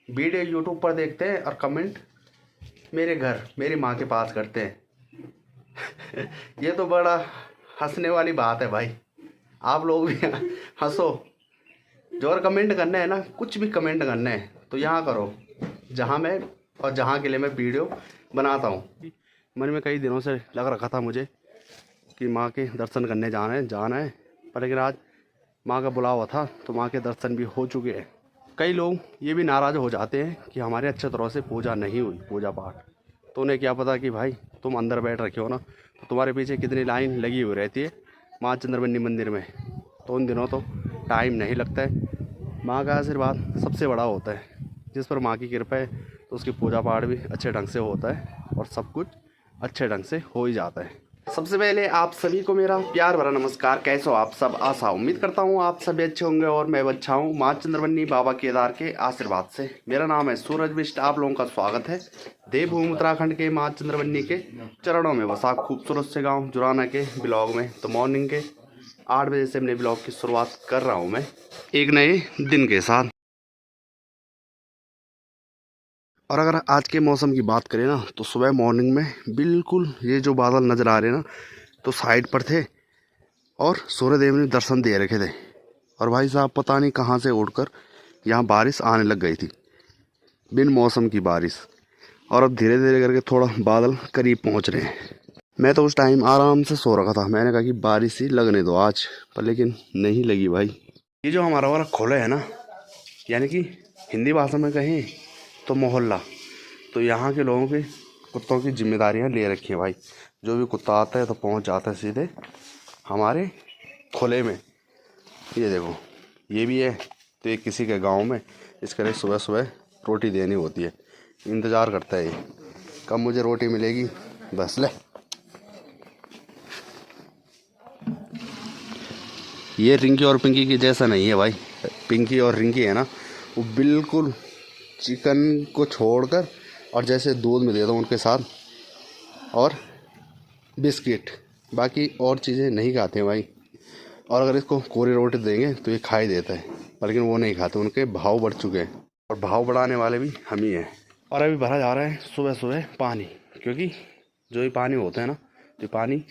Video YouTube पर देखते हैं और कमेंट मेरे घर मेरी माँ के पास करते हैं। ये तो बड़ा हंसने वाली बात है भाई। आप लोग भी हंसो। जो और कमेंट करना है ना, कुछ भी कमेंट करना है तो यहाँ करो जहाँ मैं और जहाँ के लिए मैं वीडियो बनाता हूँ। मन में कई दिनों से लग रखा था मुझे कि माँ के दर्शन करने जाना है, पर लेकिन आज माँ का बुलावा था तो माँ के दर्शन भी हो चुके हैं। कई लोग ये भी नाराज़ हो जाते हैं कि हमारे अच्छे तरह से पूजा नहीं हुई, पूजा पाठ। तो उन्हें क्या पता कि भाई तुम अंदर बैठ रखे हो ना, तो तुम्हारे पीछे कितनी लाइन लगी हुई रहती है माँ चंद्रवनी मंदिर में। तो उन दिनों तो टाइम नहीं लगता है। माँ का आशीर्वाद सबसे बड़ा होता है। जिस पर माँ की कृपा है तो उसकी पूजा पाठ भी अच्छे ढंग से होता है और सब कुछ अच्छे ढंग से हो ही जाता है। सबसे पहले आप सभी को मेरा प्यार भरा नमस्कार। कैसे हो आप सब? आशा उम्मीद करता हूँ आप सभी अच्छे होंगे और मैं भी अच्छा हूँ माँ चंद्रवनी बाबा केदार के आशीर्वाद से। मेरा नाम है सूरज बिष्ट। आप लोगों का स्वागत है देवभूमि उत्तराखंड के माँ चंद्रवनी के चरणों में बसा खूबसूरत से गाँव जुराना के ब्लॉग में। तो मॉर्निंग के 8 बजे से अपने ब्लॉग की शुरुआत कर रहा हूँ मैं एक नए दिन के साथ। और अगर आज के मौसम की बात करें ना, तो सुबह मॉर्निंग में बिल्कुल ये जो बादल नज़र आ रहे हैं ना, तो साइड पर थे और सूर्यदेव ने दर्शन दे रखे थे। और भाई साहब पता नहीं कहाँ से उड़कर यहाँ बारिश आने लग गई थी, बिन मौसम की बारिश। और अब धीरे धीरे करके थोड़ा बादल करीब पहुँच रहे हैं। मैं तो उस टाइम आराम से सो रखा था। मैंने कहा कि बारिश ही लगने दो आज, पर लेकिन नहीं लगी भाई। ये जो हमारा वाला खोला है ना, यानी कि हिंदी भाषा में कहें तो मोहल्ला, तो यहाँ के लोगों के कुत्तों की जिम्मेदारियाँ ले रखी हैं भाई। जो भी कुत्ता आता है तो पहुँच जाता है सीधे हमारे खुले में। ये देखो, ये भी है तो एक किसी के गांव में इसके लिए सुबह सुबह रोटी देनी होती है। इंतज़ार करता है ये कब मुझे रोटी मिलेगी, बस ले। ये रिंकी और पिंकी की जैसा नहीं है भाई। पिंकी और रिंकी है ना, वो बिल्कुल चिकन को छोड़कर और जैसे दूध में दे दो उनके साथ और बिस्किट, बाकी और चीज़ें नहीं खाते हैं भाई। और अगर इसको कोरी रोटी देंगे तो ये खा ही देता है, लेकिन वो नहीं खाते। उनके भाव बढ़ चुके हैं और भाव बढ़ाने वाले भी हम ही हैं। और अभी भरा जा रहा है सुबह सुबह पानी, क्योंकि जो ये पानी होता है ना, तो पानी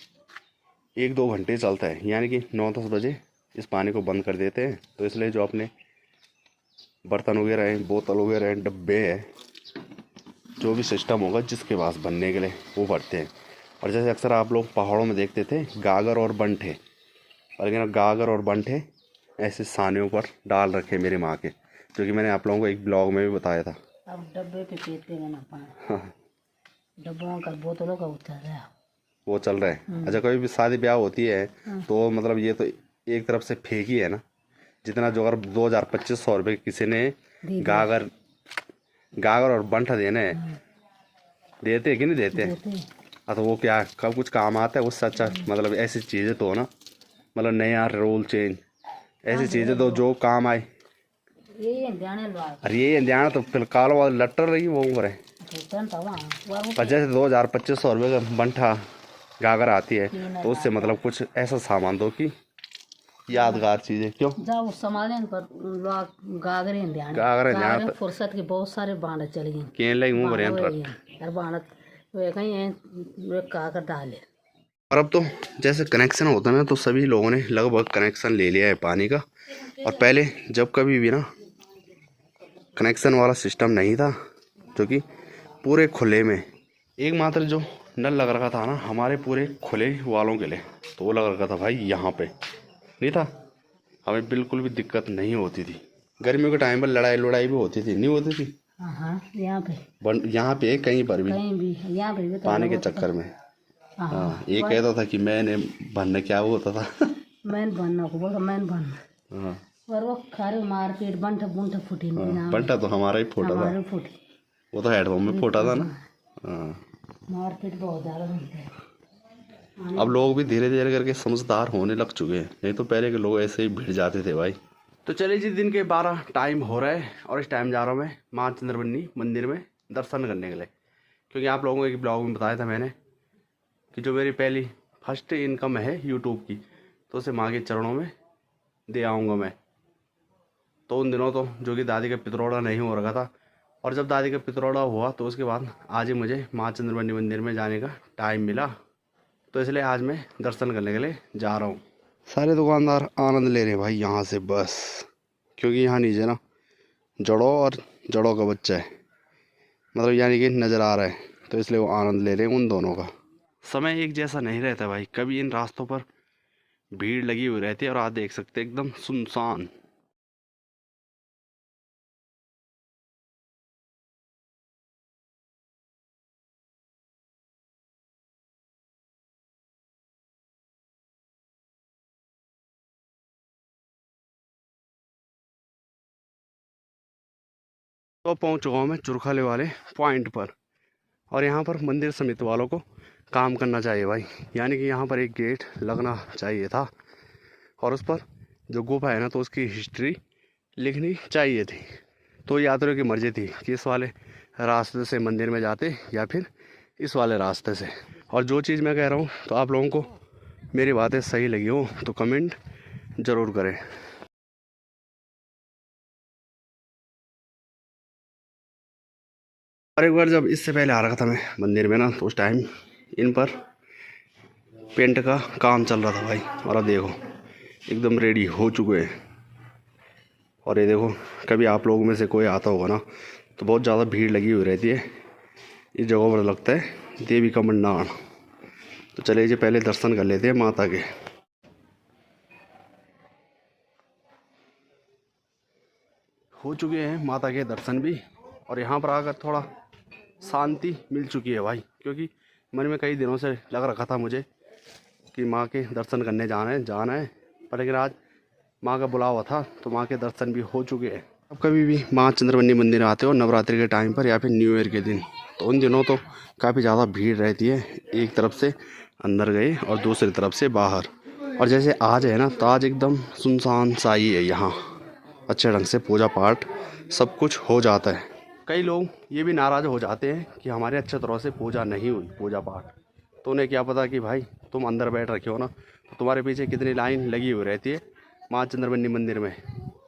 1-2 घंटे चलता है, यानी कि 9-10 बजे इस पानी को बंद कर देते हैं। तो इसलिए जो अपने बर्तन वगैरह हैं, बोतल वगैरह हैं, डब्बे हैं, जो भी सिस्टम होगा जिसके पास बनने के लिए वो भरते हैं। और जैसे अक्सर आप लोग पहाड़ों में देखते थे गागर और बंठे, लेकिन गागर और बंठे ऐसे सानियों पर डाल रखे मेरी माँ के, जो कि मैंने आप लोगों को एक ब्लॉग में भी बताया था। अब डब्बे पे पीते हैं ना पानी। हाँ, डब्बों का बोतलों का उतर रहा है वो चल रहा है। अच्छा, कोई भी शादी ब्याह होती है तो मतलब ये तो एक तरफ से फेंक ही है ना। जितना जो अगर 2,000-2,500 रुपये किसी ने गागर गागर और बंठा देने देते कि नहीं देते? हाँ, तो वो क्या कब कुछ काम आता है उससे अच्छा। मतलब ऐसी चीज़ें तो हो ना, मतलब नया रूल चेंज, ऐसी चीज़ें तो जो काम आए। अरे ये ध्यान तो फिलहाल वाला लट्टर रही वो उम्र है। पर जैसे 2,000-2,500 रुपये का बंठा गागर आती है तो उससे मतलब कुछ ऐसा सामान दो कि यादगार चीजें। क्यों जाओ समाले पर लोग गागरे फुर्सत के बहुत सारे बांध चले गए केन लगी मुंह भरे यार बांध वे कहीं वे काकर डाले। और अब तो जैसे कनेक्शन होता है ना, तो सभी लोगों ने लगभग कनेक्शन ले लिया है पानी का। और पहले जब कभी भी ना कनेक्शन वाला सिस्टम नहीं था, जो कि पूरे खुले में एकमात्र जो नल लग रखा था ना हमारे पूरे खुले वालों के लिए, तो वो लग रखा था भाई यहाँ पे नहीं था। हमें बिल्कुल भी दिक्कत नहीं होती थी। गर्मियों के टाइम पर लड़ाई भी होती थी, नहीं होती थी? यहाँ पे कहीं पर भी यहाँ पे पानी के चक्कर में। हाँ, ये कहता था कि मैंने बनने क्या वो होता था। मैंने बनना को बोला मैंने बनना। हाँ, पर वो खारे मारपीट बंठा फूटी नहीं। बंठा तो हमारा ही फूटा था, वो तो हेडपम्प में फूटा था ना। हाँ, मारपीट बहुत ज़्यादा बनते हैं। अब लोग भी धीरे धीरे करके समझदार होने लग चुके हैं, नहीं तो पहले के लोग ऐसे ही भिड़ जाते थे भाई। तो चलिए जी, दिन के 12 टाइम हो रहा है और इस टाइम जा रहा हूँ मैं माँ चंद्रवनी मंदिर में दर्शन करने के लिए। क्योंकि आप लोगों को एक ब्लॉग में बताया था मैंने कि जो मेरी पहली फर्स्ट इनकम है यूट्यूब की, तो उसे माँ के चरणों में दे आऊँगा मैं। तो उन दिनों तो जो कि दादी का पितरोड़ा नहीं हो रखा था, और जब दादी का पितरौड़ा हुआ तो उसके बाद आज ही मुझे माँ चंद्रमणि मंदिर में जाने का टाइम मिला, तो इसलिए आज मैं दर्शन करने के लिए जा रहा हूँ। सारे दुकानदार आनंद ले रहे हैं भाई यहाँ से बस, क्योंकि यहाँ नीचे ना जड़ों और जड़ों का बच्चा है, मतलब यानी कि नज़र आ रहा है, तो इसलिए वो आनंद ले रहे हैं उन दोनों का। समय एक जैसा नहीं रहता भाई, कभी इन रास्तों पर भीड़ लगी हुई रहती है और आज देख सकते हैं एकदम सुनसान। तो पहुंच चुका हूँ मैं चुरखाले वाले पॉइंट पर, और यहाँ पर मंदिर समिति वालों को काम करना चाहिए भाई, यानी कि यहाँ पर एक गेट लगना चाहिए था और उस पर जो गुफा है ना तो उसकी हिस्ट्री लिखनी चाहिए थी। तो यात्रियों की मर्जी थी कि इस वाले रास्ते से मंदिर में जाते या फिर इस वाले रास्ते से। और जो चीज़ मैं कह रहा हूँ तो आप लोगों को मेरी बातें सही लगी हो तो कमेंट ज़रूर करें। और एक बार जब इससे पहले आ रखा था मैं मंदिर में ना, तो उस टाइम इन पर पेंट का काम चल रहा था भाई, और अब देखो एकदम रेडी हो चुके हैं। और ये देखो, कभी आप लोगों में से कोई आता होगा ना तो बहुत ज़्यादा भीड़ लगी हुई रहती है इस जगह पर, लगता है देवी का मंडार। तो चलिए जी पहले दर्शन कर लेते हैं माता के। हो चुके हैं माता के दर्शन भी, और यहाँ पर आकर थोड़ा शांति मिल चुकी है भाई, क्योंकि मन में कई दिनों से लग रखा था मुझे कि माँ के दर्शन करने जाना है, पर लेकिन आज माँ का बुलावा था तो माँ के दर्शन भी हो चुके हैं। अब कभी भी माँ चंद्रमणि मंदिर आते हो नवरात्रि के टाइम पर या फिर न्यू ईयर के दिन, तो उन दिनों तो काफ़ी ज़्यादा भीड़ रहती है, एक तरफ से अंदर गए और दूसरी तरफ से बाहर। और जैसे आज है ना, तो आज एकदम सुनसान सा ही है यहाँ, अच्छे ढंग से पूजा पाठ सब कुछ हो जाता है। कई लोग ये भी नाराज़ हो जाते हैं कि हमारे अच्छे तरह से पूजा नहीं हुई, पूजा पाठ, तो उन्हें क्या पता कि भाई तुम अंदर बैठ रखे हो ना, तो तुम्हारे पीछे कितनी लाइन लगी हुई रहती है माँ चंद्रमणि मंदिर में,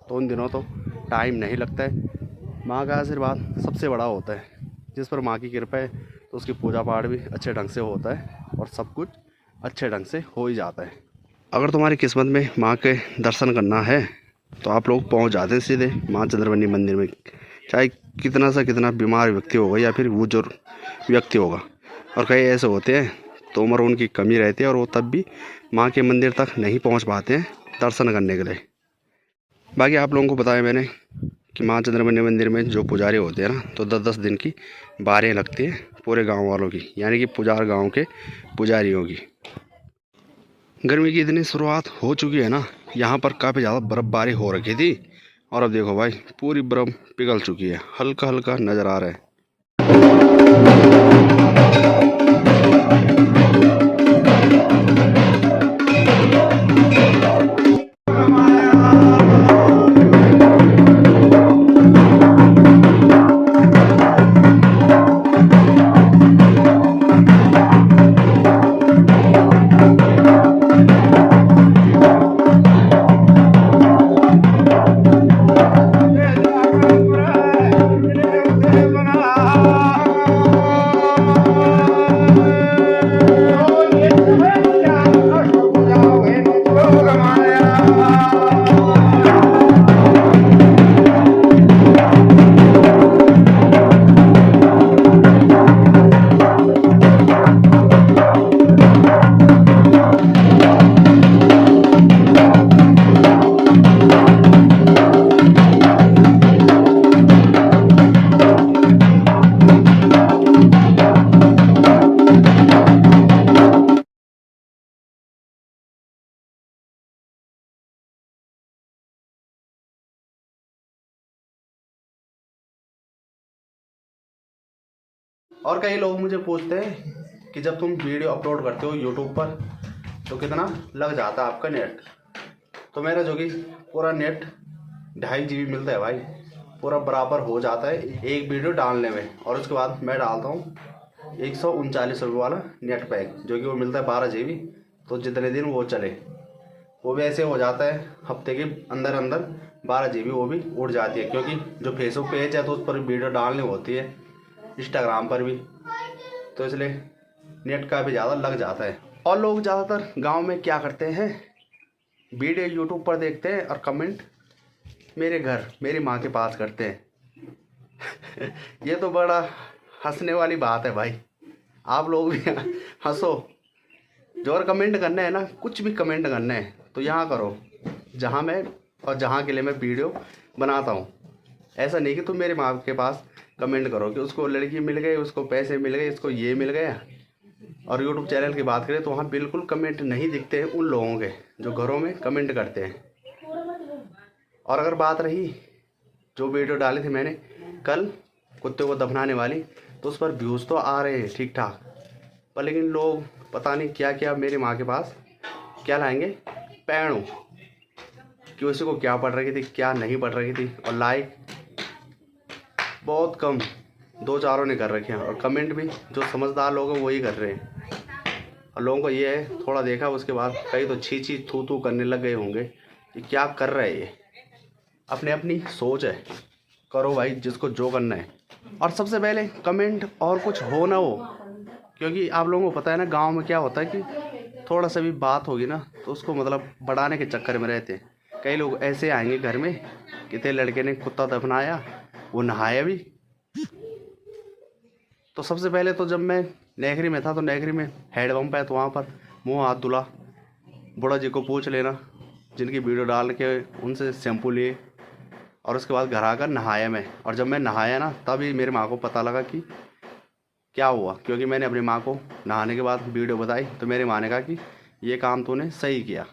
तो उन दिनों तो टाइम नहीं लगता है। माँ का आशीर्वाद सबसे बड़ा होता है, जिस पर माँ की कृपा है तो उसकी पूजा पाठ भी अच्छे ढंग से होता है और सब कुछ अच्छे ढंग से हो ही जाता है। अगर तुम्हारी किस्मत में माँ के दर्शन करना है तो आप लोग पहुँच जाते हैं सीधे माँ चंद्रमणि मंदिर में, चाहे कितना सा कितना बीमार व्यक्ति होगा या फिर बुजुर्ग व्यक्ति होगा। और कई ऐसे होते हैं तो उम्र उनकी कमी रहती है और वो तब भी माँ के मंदिर तक नहीं पहुँच पाते हैं दर्शन करने के लिए। बाकी आप लोगों को बताया मैंने कि माँ चंद्रमणि मंदिर में जो पुजारी होते हैं ना, तो 10-10 दिन की बारियाँ लगती हैं पूरे गांव वालों की, यानी कि पुजार गांव के पुजारियों की। गर्मी की इतनी शुरुआत हो चुकी है ना, यहाँ पर काफ़ी ज़्यादा बर्फ़बारी हो रखी थी, और अब देखो भाई पूरी बर्फ़ पिघल चुकी है, हल्का हल्का नज़र आ रहा है। और कई लोग मुझे पूछते हैं कि जब तुम वीडियो अपलोड करते हो यूट्यूब पर तो कितना लग जाता है आपका नेट। तो मेरा जो कि पूरा नेट 2.5 GB मिलता है भाई, पूरा बराबर हो जाता है एक वीडियो डालने में। और उसके बाद मैं डालता हूँ 139 रुपये वाला नेट पैक, जो कि वो मिलता है 12 GB, तो जितने दिन वो चले वो भी ऐसे हो जाता है हफ्ते के अंदर अंदर 12 GB वो भी उड़ जाती है, क्योंकि जो फेसबुक पेज है तो उस पर वीडियो डालनी होती है, इंस्टाग्राम पर भी, तो इसलिए नेट का भी ज़्यादा लग जाता है। और लोग ज़्यादातर गांव में क्या करते हैं, वीडियो यूट्यूब पर देखते हैं और कमेंट मेरे घर मेरी माँ के पास करते हैं। ये तो बड़ा हंसने वाली बात है भाई, आप लोग भी हंसो। जो और कमेंट करना है ना, कुछ भी कमेंट करना है तो यहाँ करो जहाँ मैं और जहाँ के लिए मैं वीडियो बनाता हूँ। ऐसा नहीं कि तुम मेरे माँ के पास कमेंट करो कि उसको लड़की मिल गई, उसको पैसे मिल गए, इसको ये मिल गया। और यूट्यूब चैनल की बात करें तो वहाँ बिल्कुल कमेंट नहीं दिखते हैं उन लोगों के जो घरों में कमेंट करते हैं। और अगर बात रही जो वीडियो डाली थी मैंने कल कुत्ते को दफनाने वाली, तो उस पर व्यूज़ तो आ रहे हैं ठीक ठाक, पर लेकिन लोग पता नहीं क्या क्या मेरी माँ के पास क्या लाएंगे, पैणों कि उसी को क्या पढ़ रही थी क्या नहीं पढ़ रही थी। और लाइक बहुत कम 2-4 ने कर रखे हैं, और कमेंट भी जो समझदार लोग हैं वही कर रहे हैं। और लोगों को ये है, थोड़ा देखा उसके बाद कई तो छी छी थू थू करने लग गए होंगे कि क्या कर रहे हैं ये। अपने अपनी सोच है, करो भाई जिसको जो करना है। और सबसे पहले कमेंट और कुछ हो ना हो, क्योंकि आप लोगों को पता है ना गांव में क्या होता है कि थोड़ा सा भी बात होगी ना तो उसको मतलब बढ़ाने के चक्कर में रहते हैं। कई लोग ऐसे आएंगे घर में कि तेरे लड़के ने कुत्ता दफनाया, वो नहाया भी। तो सबसे पहले तो जब मैं नेहरी में था तो नेहरी में हैंडपम्प है, तो वहाँ पर मुँह हाथ धुला, बूढ़ा जी को पूछ लेना जिनकी वीडियो डाल के उनसे शैम्पू लिए, और उसके बाद घर आकर नहाया मैं। और जब मैं नहाया ना तभी मेरी माँ को पता लगा कि क्या हुआ, क्योंकि मैंने अपनी माँ को नहाने के बाद वीडियो बताई तो मेरी माँ ने कहा कि ये काम तूने सही किया।